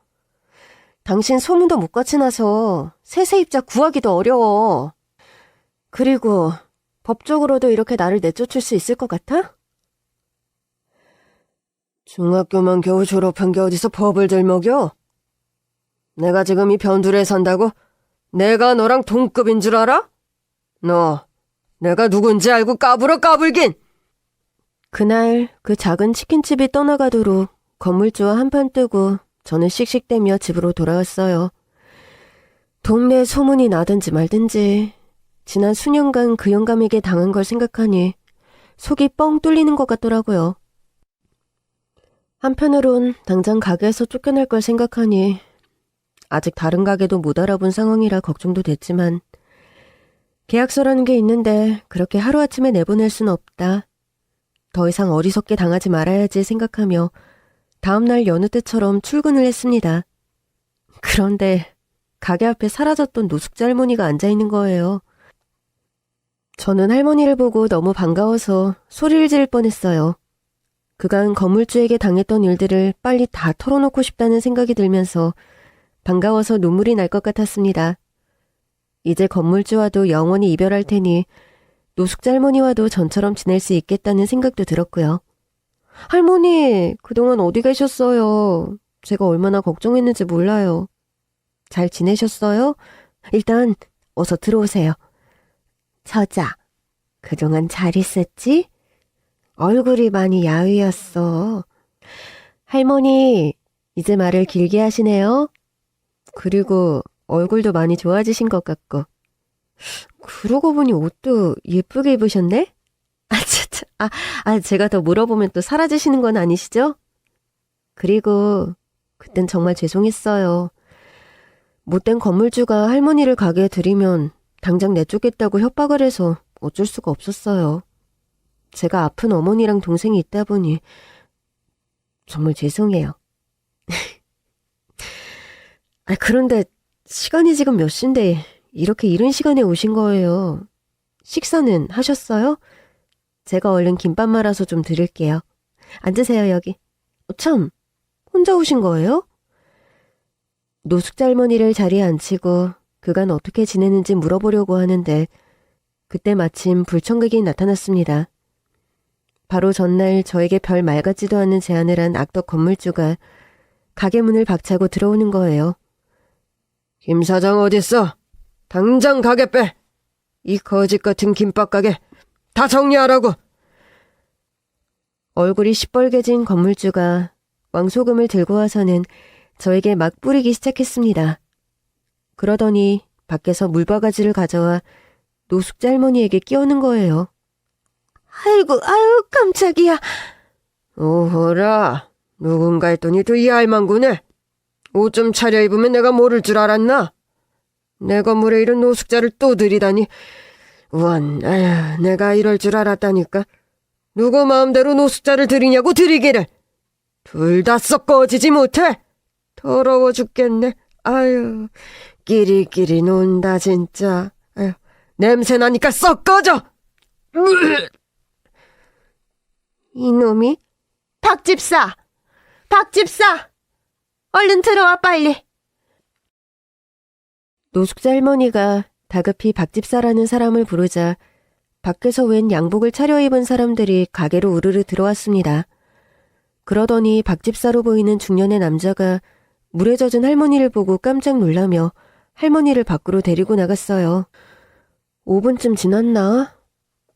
당신 소문도 못 같이 나서 새 세입자 구하기도 어려워. 그리고 법적으로도 이렇게 나를 내쫓을 수 있을 것 같아? 중학교만 겨우 졸업한 게 어디서 법을 들먹여? 내가 지금 이 변두리에 산다고? 내가 너랑 동급인 줄 알아? 너 내가 누군지 알고 까불어 까불긴! 그날 그 작은 치킨집이 떠나가도록 건물주와 한판 뜨고 저는 씩씩대며 집으로 돌아왔어요. 동네에 소문이 나든지 말든지 지난 수년간 그 영감에게 당한 걸 생각하니 속이 뻥 뚫리는 것 같더라고요. 한편으론 당장 가게에서 쫓겨날 걸 생각하니 아직 다른 가게도 못 알아본 상황이라 걱정도 됐지만 계약서라는 게 있는데 그렇게 하루아침에 내보낼 순 없다. 더 이상 어리석게 당하지 말아야지 생각하며 다음날 여느 때처럼 출근을 했습니다. 그런데 가게 앞에 사라졌던 노숙자 할머니가 앉아있는 거예요. 저는 할머니를 보고 너무 반가워서 소리를 지를 뻔했어요. 그간 건물주에게 당했던 일들을 빨리 다 털어놓고 싶다는 생각이 들면서 반가워서 눈물이 날 것 같았습니다. 이제 건물주와도 영원히 이별할 테니 노숙자 할머니와도 전처럼 지낼 수 있겠다는 생각도 들었고요. 할머니, 그동안 어디 계셨어요? 제가 얼마나 걱정했는지 몰라요. 잘 지내셨어요? 일단 어서 들어오세요. 처자, 그동안 잘 있었지? 얼굴이 많이 야위었어. 할머니, 이제 말을 길게 하시네요. 그리고 얼굴도 많이 좋아지신 것 같고. 그러고 보니 옷도 예쁘게 입으셨네? 제가 더 물어보면 또 사라지시는 건 아니시죠? 그리고 그땐 정말 죄송했어요. 못된 건물주가 할머니를 가게에 들이면 당장 내쫓겠다고 협박을 해서 어쩔 수가 없었어요. 제가 아픈 어머니랑 동생이 있다 보니 정말 죄송해요. 그런데 시간이 지금 몇 시인데 이렇게 이른 시간에 오신 거예요. 식사는 하셨어요? 제가 얼른 김밥 말아서 좀 드릴게요. 앉으세요, 여기. 참, 혼자 오신 거예요? 노숙자 할머니를 자리에 앉히고 그간 어떻게 지내는지 물어보려고 하는데 그때 마침 불청객이 나타났습니다. 바로 전날 저에게 별 말 같지도 않은 제안을 한 악덕 건물주가 가게 문을 박차고 들어오는 거예요. 김 사장 어딨어? 당장 가게 빼! 이 거짓 같은 김밥 가게 다 정리하라고! 얼굴이 시뻘개진 건물주가 왕소금을 들고 와서는 저에게 막 뿌리기 시작했습니다. 그러더니 밖에서 물바가지를 가져와 노숙자 할머니에게 끼우는 거예요. 아이고, 아유, 깜짝이야. 오호라, 누군가 했더니 또 이 알망구네. 옷 좀 차려입으면 내가 모를 줄 알았나? 내 건물에 이런 노숙자를 또 들이다니. 원, 아휴, 내가 이럴 줄 알았다니까. 누구 마음대로 노숙자를 들이냐고 들이기를. 둘 다 썩 꺼지지 못해. 더러워 죽겠네. 아유, 끼리끼리 논다 진짜. 아유, 냄새 나니까 썩 꺼져. 이놈이? 박집사! 박집사! 얼른 들어와 빨리. 노숙자 할머니가 다급히 박집사라는 사람을 부르자 밖에서 웬 양복을 차려입은 사람들이 가게로 우르르 들어왔습니다. 그러더니 박집사로 보이는 중년의 남자가 물에 젖은 할머니를 보고 깜짝 놀라며 할머니를 밖으로 데리고 나갔어요. 5분쯤 지났나?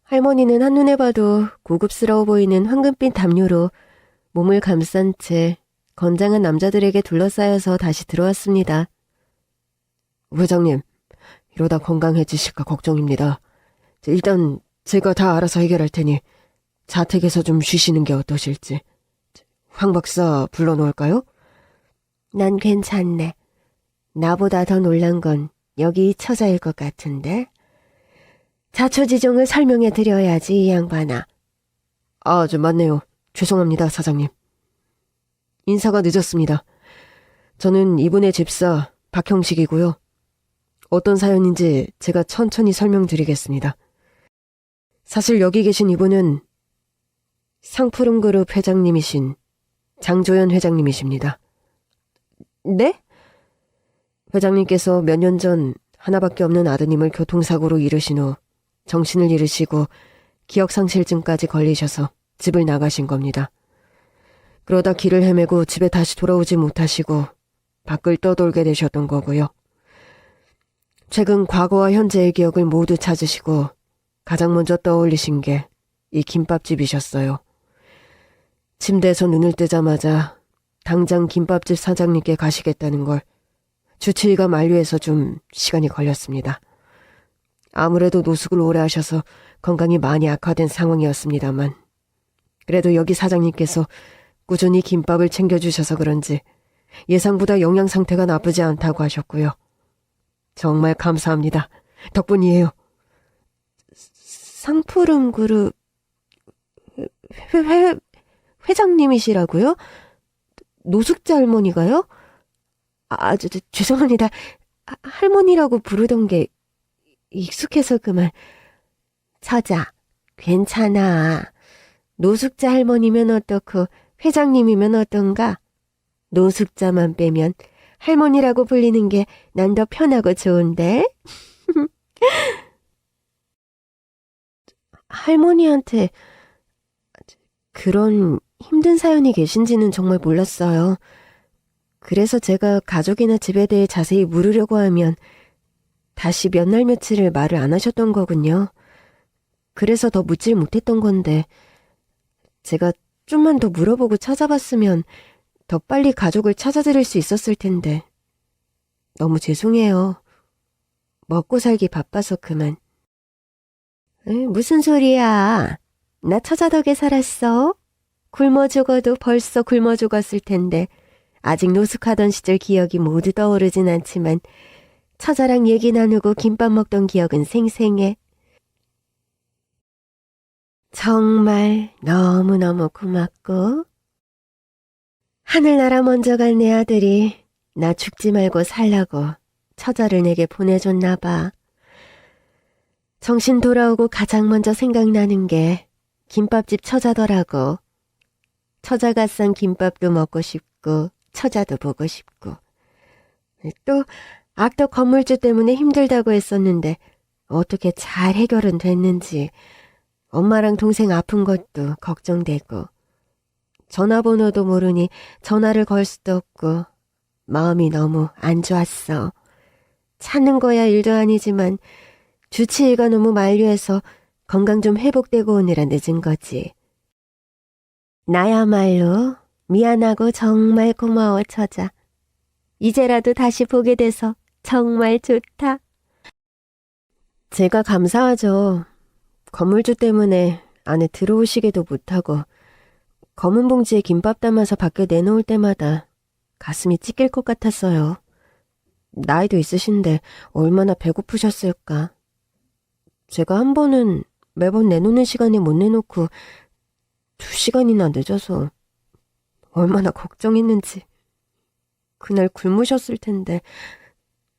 할머니는 한눈에 봐도 고급스러워 보이는 황금빛 담요로 몸을 감싼 채 건장한 남자들에게 둘러싸여서 다시 들어왔습니다. 회장님, 이러다 건강해지실까 걱정입니다. 일단 제가 다 알아서 해결할 테니 자택에서 좀 쉬시는 게 어떠실지. 황 박사 불러놓을까요? 난 괜찮네. 나보다 더 놀란 건 여기 처자일 것 같은데. 자초지종을 설명해 드려야지, 이 양반아. 맞네요. 죄송합니다, 사장님. 인사가 늦었습니다. 저는 이분의 집사 박형식이고요. 어떤 사연인지 제가 천천히 설명드리겠습니다. 사실 여기 계신 이분은 상푸른그룹 회장님이신 장조연 회장님이십니다. 네? 회장님께서 몇 년 전 하나밖에 없는 아드님을 교통사고로 잃으신 후 정신을 잃으시고 기억상실증까지 걸리셔서 집을 나가신 겁니다. 그러다 길을 헤매고 집에 다시 돌아오지 못하시고 밖을 떠돌게 되셨던 거고요. 최근 과거와 현재의 기억을 모두 찾으시고 가장 먼저 떠올리신 게 이 김밥집이셨어요. 침대에서 눈을 뜨자마자 당장 김밥집 사장님께 가시겠다는 걸 주치의가 만류해서 좀 시간이 걸렸습니다. 아무래도 노숙을 오래 하셔서 건강이 많이 악화된 상황이었습니다만 그래도 여기 사장님께서 꾸준히 김밥을 챙겨주셔서 그런지 예상보다 영양 상태가 나쁘지 않다고 하셨고요. 정말 감사합니다. 덕분이에요. 상푸름 그룹 회장님이시라고요? 노숙자 할머니가요? 죄송합니다. 할머니라고 부르던 게 익숙해서 그만. 처자, 괜찮아. 노숙자 할머니면 어떻고 회장님이면 어떤가? 노숙자만 빼면 할머니라고 불리는 게 난 더 편하고 좋은데? 할머니한테 그런 힘든 사연이 계신지는 정말 몰랐어요. 그래서 제가 가족이나 집에 대해 자세히 물으려고 하면 다시 몇 날 며칠을 말을 안 하셨던 거군요. 그래서 더 묻질 못했던 건데 제가 좀만 더 물어보고 찾아봤으면 더 빨리 가족을 찾아드릴 수 있었을 텐데 너무 죄송해요. 먹고 살기 바빠서 그만. 무슨 소리야. 나 처자 덕에 살았어. 굶어 죽어도 벌써 굶어 죽었을 텐데 아직 노숙하던 시절 기억이 모두 떠오르진 않지만 처자랑 얘기 나누고 김밥 먹던 기억은 생생해. 정말 너무너무 고맙고 하늘나라 먼저 간 내 아들이 나 죽지 말고 살라고 처자를 내게 보내줬나 봐. 정신 돌아오고 가장 먼저 생각나는 게 김밥집 처자더라고. 처자가 싼 김밥도 먹고 싶고 처자도 보고 싶고. 또 악덕 건물주 때문에 힘들다고 했었는데 어떻게 잘 해결은 됐는지 엄마랑 동생 아픈 것도 걱정되고 전화번호도 모르니 전화를 걸 수도 없고 마음이 너무 안 좋았어. 찾는 거야 일도 아니지만 주치의가 너무 만류해서 건강 좀 회복되고 오느라 늦은 거지. 나야말로 미안하고 정말 고마워 처자. 이제라도 다시 보게 돼서 정말 좋다. 제가 감사하죠. 건물주 때문에 안에 들어오시기도 못하고 검은 봉지에 김밥 담아서 밖에 내놓을 때마다 가슴이 찢길 것 같았어요. 나이도 있으신데 얼마나 배고프셨을까. 제가 한 번은 매번 내놓는 시간에 못 내놓고 2시간이나 늦어서 얼마나 걱정했는지. 그날 굶으셨을 텐데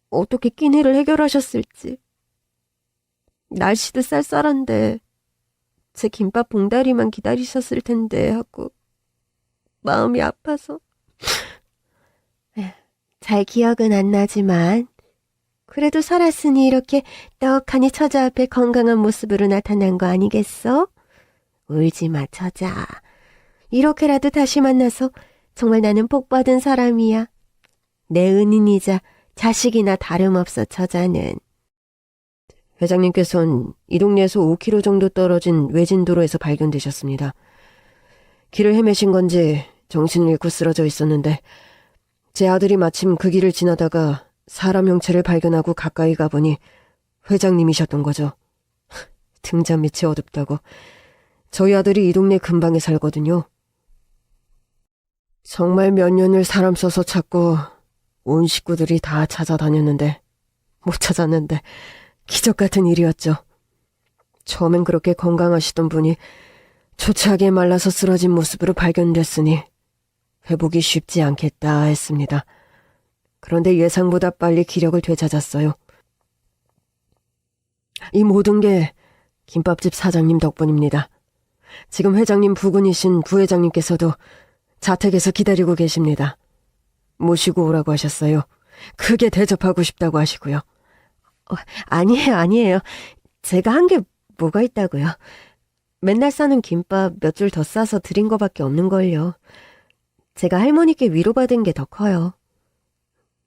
어떻게 끼니를 해결하셨을지. 날씨도 쌀쌀한데 제 김밥 봉다리만 기다리셨을 텐데 하고 마음이 아파서. 잘 기억은 안 나지만 그래도 살았으니 이렇게 떡하니 처자 앞에 건강한 모습으로 나타난 거 아니겠어? 울지 마 처자. 이렇게라도 다시 만나서 정말 나는 복받은 사람이야. 내 은인이자 자식이나 다름없어 처자는. 회장님께서는 이 동네에서 5km 정도 떨어진 외진 도로에서 발견되셨습니다. 길을 헤매신 건지 정신을 잃고 쓰러져 있었는데 제 아들이 마침 그 길을 지나다가 사람 형체를 발견하고 가까이 가보니 회장님이셨던 거죠. 등잔 밑이 어둡다고. 저희 아들이 이 동네 근방에 살거든요. 정말 몇 년을 사람 써서 찾고 온 식구들이 다 찾아다녔는데 못 찾았는데 기적 같은 일이었죠. 처음엔 그렇게 건강하시던 분이 초췌하게 말라서 쓰러진 모습으로 발견됐으니 회복이 쉽지 않겠다 했습니다. 그런데 예상보다 빨리 기력을 되찾았어요. 이 모든 게 김밥집 사장님 덕분입니다. 지금 회장님 부군이신 부회장님께서도 자택에서 기다리고 계십니다. 모시고 오라고 하셨어요. 크게 대접하고 싶다고 하시고요. 아니에요. 제가 한 게 뭐가 있다고요. 맨날 싸는 김밥 몇 줄 더 싸서 드린 거밖에 없는걸요. 제가 할머니께 위로받은 게 더 커요.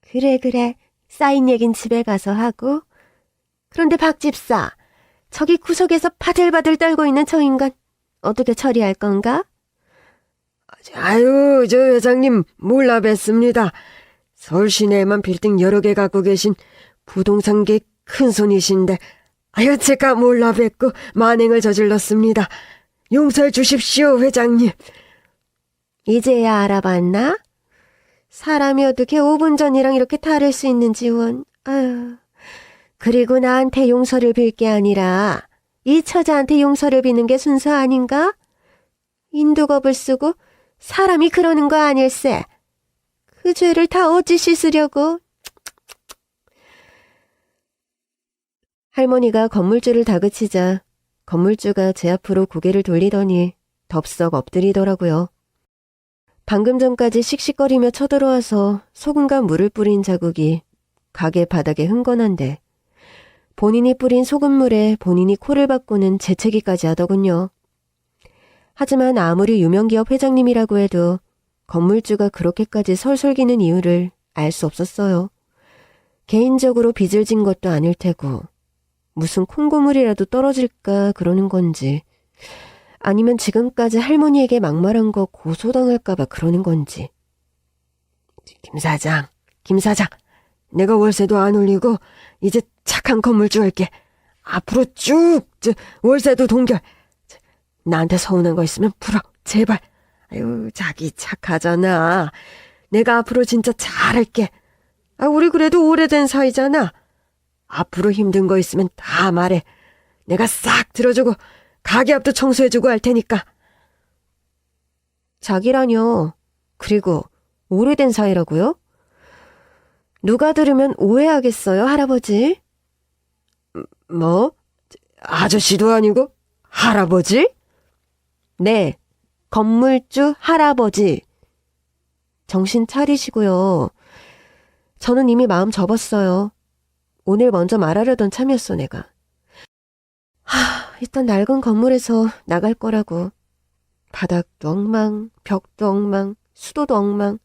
그래. 쌓인 얘긴 집에 가서 하고. 그런데 박 집사, 저기 구석에서 바들바들 떨고 있는 저 인간 어떻게 처리할 건가? 아유, 저 회장님 몰라 뵀습니다. 서울 시내에만 빌딩 여러 개 갖고 계신 부동산계 큰손이신데 아유, 제가 몰라 뵙고 만행을 저질렀습니다. 용서해 주십시오, 회장님. 이제야 알아봤나? 사람이 어떻게 5분 전이랑 이렇게 다를 수 있는지 원. 아유. 그리고 나한테 용서를 빌 게 아니라 이 처자한테 용서를 비는 게 순서 아닌가? 인두겁을 쓰고 사람이 그러는 거 아닐세. 그 죄를 다 어찌 씻으려고. 할머니가 건물주를 다그치자 건물주가 제 앞으로 고개를 돌리더니 덥석 엎드리더라고요. 방금 전까지 씩씩거리며 쳐들어와서 소금과 물을 뿌린 자국이 가게 바닥에 흥건한데 본인이 뿌린 소금물에 본인이 코를 박고는 재채기까지 하더군요. 하지만 아무리 유명기업 회장님이라고 해도 건물주가 그렇게까지 설설기는 이유를 알 수 없었어요. 개인적으로 빚을 진 것도 아닐 테고 무슨 콩고물이라도 떨어질까 그러는 건지 아니면 지금까지 할머니에게 막말한 거 고소당할까봐 그러는 건지. 김 사장, 내가 월세도 안 올리고 이제 착한 건물주 할게. 앞으로 쭉 월세도 동결. 나한테 서운한 거 있으면 풀어, 제발. 아유, 자기 착하잖아. 내가 앞으로 진짜 잘할게. 우리 그래도 오래된 사이잖아. 앞으로 힘든 거 있으면 다 말해. 내가 싹 들어주고 가게 앞도 청소해주고 할 테니까. 자기라뇨. 그리고 오래된 사이라고요? 누가 들으면 오해하겠어요, 할아버지? 뭐? 아저씨도 아니고 할아버지? 네, 건물주 할아버지. 정신 차리시고요. 저는 이미 마음 접었어요. 오늘 먼저 말하려던 참이었어, 내가. 일단 낡은 건물에서 나갈 거라고. 바닥도 엉망, 벽도 엉망, 수도도 엉망.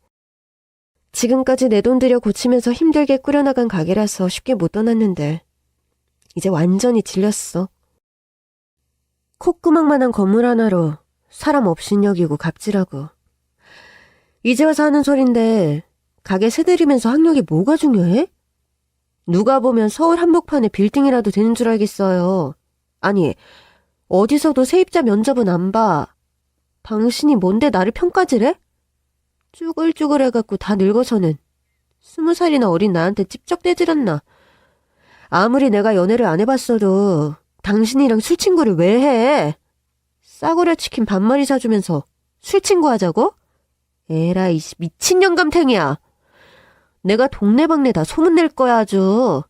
지금까지 내 돈 들여 고치면서 힘들게 꾸려나간 가게라서 쉽게 못 떠났는데 이제 완전히 질렸어. 콧구멍만한 건물 하나로 사람 없인 여기고 갑질하고. 이제 와서 하는 소린데 가게 세들이면서 학력이 뭐가 중요해? 누가 보면 서울 한복판에 빌딩이라도 되는 줄 알겠어요. 아니, 어디서도 세입자 면접은 안 봐. 당신이 뭔데 나를 평가질해? 쭈글쭈글해갖고 다 늙어서는 20살이나 어린 나한테 찝쩍대질않나. 아무리 내가 연애를 안 해봤어도 당신이랑 술친구를 왜 해? 싸구려 치킨 반마리 사주면서 술친구 하자고? 에라이 미친 영감탱이야. 내가 동네방네 다 소문낼 거야 아주.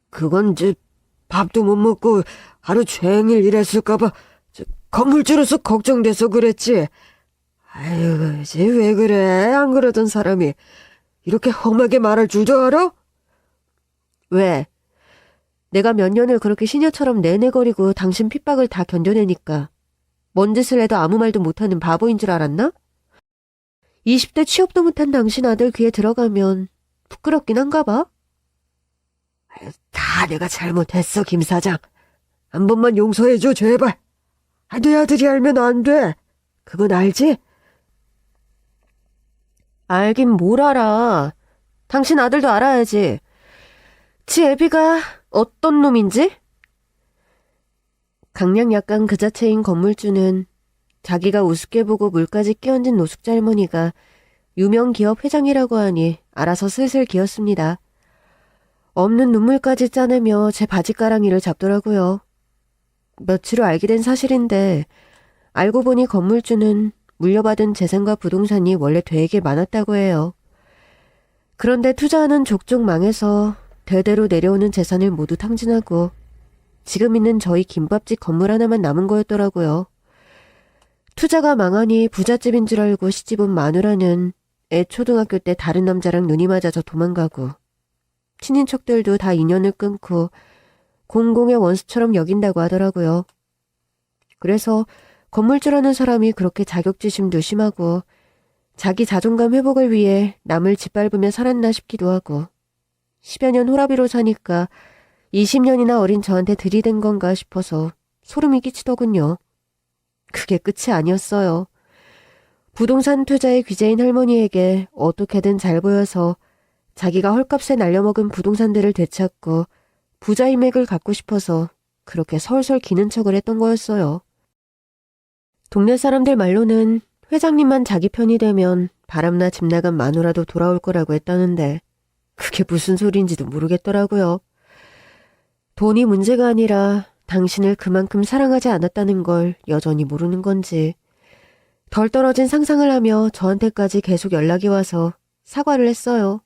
그건 밥도 못 먹고 하루 종일 일했을까봐 건물주로서 걱정돼서 그랬지. 아유, 이제 왜 그래? 안 그러던 사람이 이렇게 험하게 말할 줄도 알아? 왜? 내가 몇 년을 그렇게 시녀처럼 내내거리고 당신 핍박을 다 견뎌내니까 뭔 짓을 해도 아무 말도 못하는 바보인 줄 알았나? 20대 취업도 못한 당신 아들 귀에 들어가면 부끄럽긴 한가 봐? 다 내가 잘못했어, 김 사장. 한 번만 용서해줘, 제발. 내 아들이 알면 안 돼. 그건 알지? 알긴 뭘 알아. 당신 아들도 알아야지. 지 애비가 어떤 놈인지? 강약 약간 그 자체인 건물주는 자기가 우습게 보고 물까지 끼얹은 노숙자 할머니가 유명 기업 회장이라고 하니 알아서 슬슬 기었습니다. 없는 눈물까지 짜내며 제 바지가랑이를 잡더라고요. 며칠 후 알게 된 사실인데 알고 보니 건물주는 물려받은 재산과 부동산이 원래 되게 많았다고 해요. 그런데 투자하는 족족 망해서 대대로 내려오는 재산을 모두 탕진하고 지금 있는 저희 김밥집 건물 하나만 남은 거였더라고요. 투자가 망하니 부잣집인 줄 알고 시집온 마누라는 애 초등학교 때 다른 남자랑 눈이 맞아서 도망가고 친인척들도 다 인연을 끊고 공공의 원수처럼 여긴다고 하더라고요. 그래서 건물주라는 사람이 그렇게 자격지심도 심하고 자기 자존감 회복을 위해 남을 짓밟으며 살았나 싶기도 하고 10여 년 호라비로 사니까 20년이나 어린 저한테 들이댄 건가 싶어서 소름이 끼치더군요. 그게 끝이 아니었어요. 부동산 투자의 귀재인 할머니에게 어떻게든 잘 보여서 자기가 헐값에 날려먹은 부동산들을 되찾고 부자 인맥을 갖고 싶어서 그렇게 설설 기는 척을 했던 거였어요. 동네 사람들 말로는 회장님만 자기 편이 되면 바람나 집 나간 마누라도 돌아올 거라고 했다는데 그게 무슨 소리인지도 모르겠더라고요. 돈이 문제가 아니라 당신을 그만큼 사랑하지 않았다는 걸 여전히 모르는 건지 덜 떨어진 상상을 하며 저한테까지 계속 연락이 와서 사과를 했어요.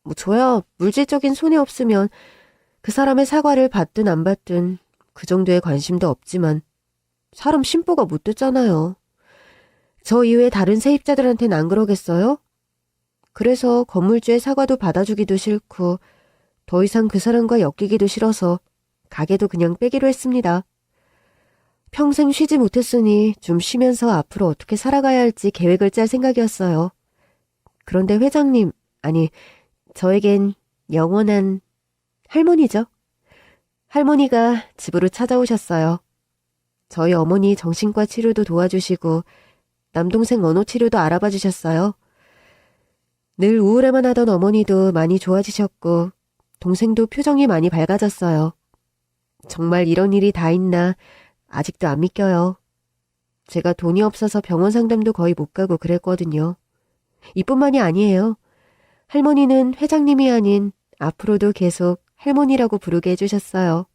뭐 저야 물질적인 손해 없으면 그 사람의 사과를 받든 안 받든 그 정도의 관심도 없지만 사람 심보가 못 됐잖아요. 저 이외에 다른 세입자들한테는 안 그러겠어요? 그래서 건물주의 사과도 받아주기도 싫고 더 이상 그 사람과 엮이기도 싫어서 가게도 그냥 빼기로 했습니다. 평생 쉬지 못했으니 좀 쉬면서 앞으로 어떻게 살아가야 할지 계획을 짤 생각이었어요. 그런데 회장님, 아니, 저에겐 영원한 할머니죠. 할머니가 집으로 찾아오셨어요. 저희 어머니 정신과 치료도 도와주시고 남동생 언어 치료도 알아봐 주셨어요. 늘 우울해만 하던 어머니도 많이 좋아지셨고 동생도 표정이 많이 밝아졌어요. 정말 이런 일이 다 있나 아직도 안 믿겨요. 제가 돈이 없어서 병원 상담도 거의 못 가고 그랬거든요. 이뿐만이 아니에요. 할머니는 회장님이 아닌 앞으로도 계속 할머니라고 부르게 해주셨어요.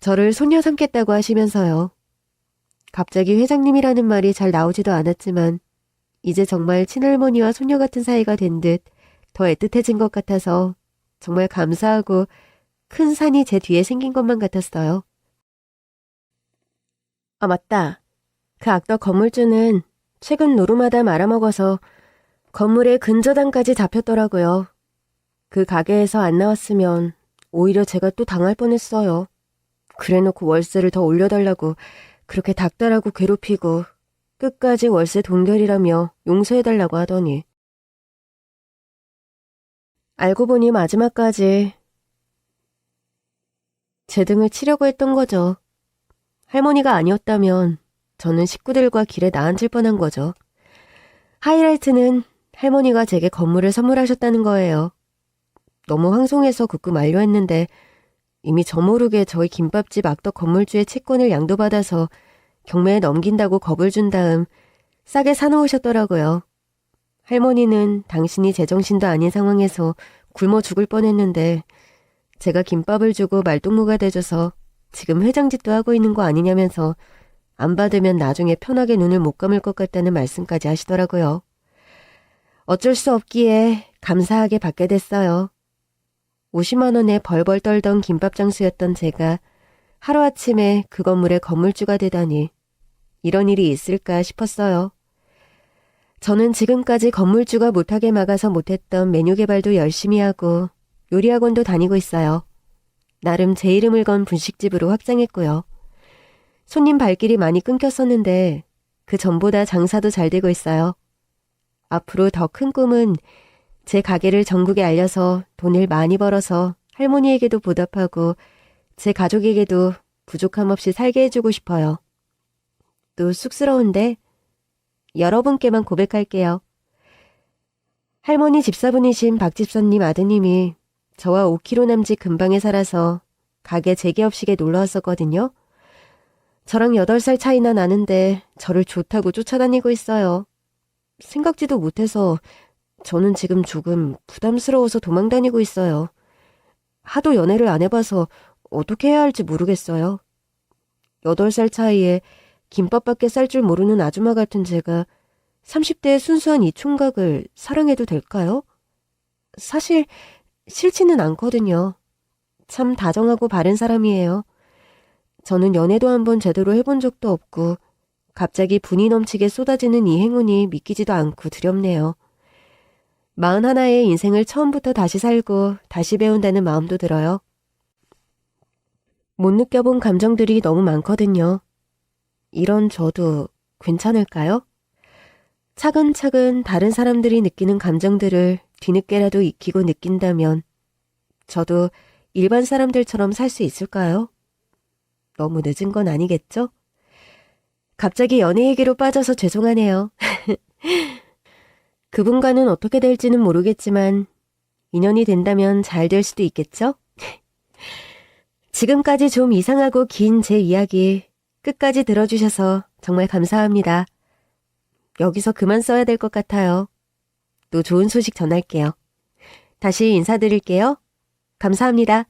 저를 손녀 삼겠다고 하시면서요. 갑자기 회장님이라는 말이 잘 나오지도 않았지만 이제 정말 친할머니와 손녀 같은 사이가 된 듯 더 애틋해진 것 같아서 정말 감사하고 큰 산이 제 뒤에 생긴 것만 같았어요. 아, 맞다. 그 악덕 건물주는 최근 노루마다 말아먹어서 건물의 근저당까지 잡혔더라고요. 그 가게에서 안 나왔으면 오히려 제가 또 당할 뻔했어요. 그래놓고 월세를 더 올려달라고 그렇게 닥달하고 괴롭히고 끝까지 월세 동결이라며 용서해달라고 하더니 알고 보니 마지막까지 제 등을 치려고 했던 거죠. 할머니가 아니었다면 저는 식구들과 길에 나앉을 뻔한 거죠. 하이라이트는 할머니가 제게 건물을 선물하셨다는 거예요. 너무 황송해서 굳고 만류했는데 이미 저 모르게 저희 김밥집 악덕 건물주의 채권을 양도받아서 경매에 넘긴다고 겁을 준 다음 싸게 사놓으셨더라고요. 할머니는 당신이 제정신도 아닌 상황에서 굶어 죽을 뻔했는데 제가 김밥을 주고 말동무가 돼줘서 지금 회장짓도 하고 있는 거 아니냐면서 안 받으면 나중에 편하게 눈을 못 감을 것 같다는 말씀까지 하시더라고요. 어쩔 수 없기에 감사하게 받게 됐어요. 50만 원에 벌벌 떨던 김밥 장수였던 제가 하루아침에 그 건물의 건물주가 되다니 이런 일이 있을까 싶었어요. 저는 지금까지 건물주가 못하게 막아서 못했던 메뉴 개발도 열심히 하고 요리학원도 다니고 있어요. 나름 제 이름을 건 분식집으로 확장했고요. 손님 발길이 많이 끊겼었는데 그 전보다 장사도 잘 되고 있어요. 앞으로 더 큰 꿈은 제 가게를 전국에 알려서 돈을 많이 벌어서 할머니에게도 보답하고 제 가족에게도 부족함 없이 살게 해주고 싶어요. 또 쑥스러운데 여러분께만 고백할게요. 할머니 집사분이신 박 집사님 아드님이 저와 5km 남짓 근방에 살아서 가게 재개업식에 놀러 왔었거든요. 저랑 8살 차이나 나는데 저를 좋다고 쫓아다니고 있어요. 생각지도 못해서 저는 지금 조금 부담스러워서 도망다니고 있어요. 하도 연애를 안 해봐서 어떻게 해야 할지 모르겠어요. 8살 차이에 김밥밖에 쌀 줄 모르는 아줌마 같은 제가 30대의 순수한 이 총각을 사랑해도 될까요? 사실 싫지는 않거든요. 참 다정하고 바른 사람이에요. 저는 연애도 한번 제대로 해본 적도 없고 갑자기 분이 넘치게 쏟아지는 이 행운이 믿기지도 않고 두렵네요. 41의 인생을 처음부터 다시 살고 다시 배운다는 마음도 들어요. 못 느껴본 감정들이 너무 많거든요. 이런 저도 괜찮을까요? 차근차근 다른 사람들이 느끼는 감정들을 뒤늦게라도 익히고 느낀다면 저도 일반 사람들처럼 살 수 있을까요? 너무 늦은 건 아니겠죠? 갑자기 연애 얘기로 빠져서 죄송하네요. 그분과는 어떻게 될지는 모르겠지만 인연이 된다면 잘 될 수도 있겠죠? 지금까지 좀 이상하고 긴 제 이야기 끝까지 들어주셔서 정말 감사합니다. 여기서 그만 써야 될 것 같아요. 또 좋은 소식 전할게요. 다시 인사드릴게요. 감사합니다.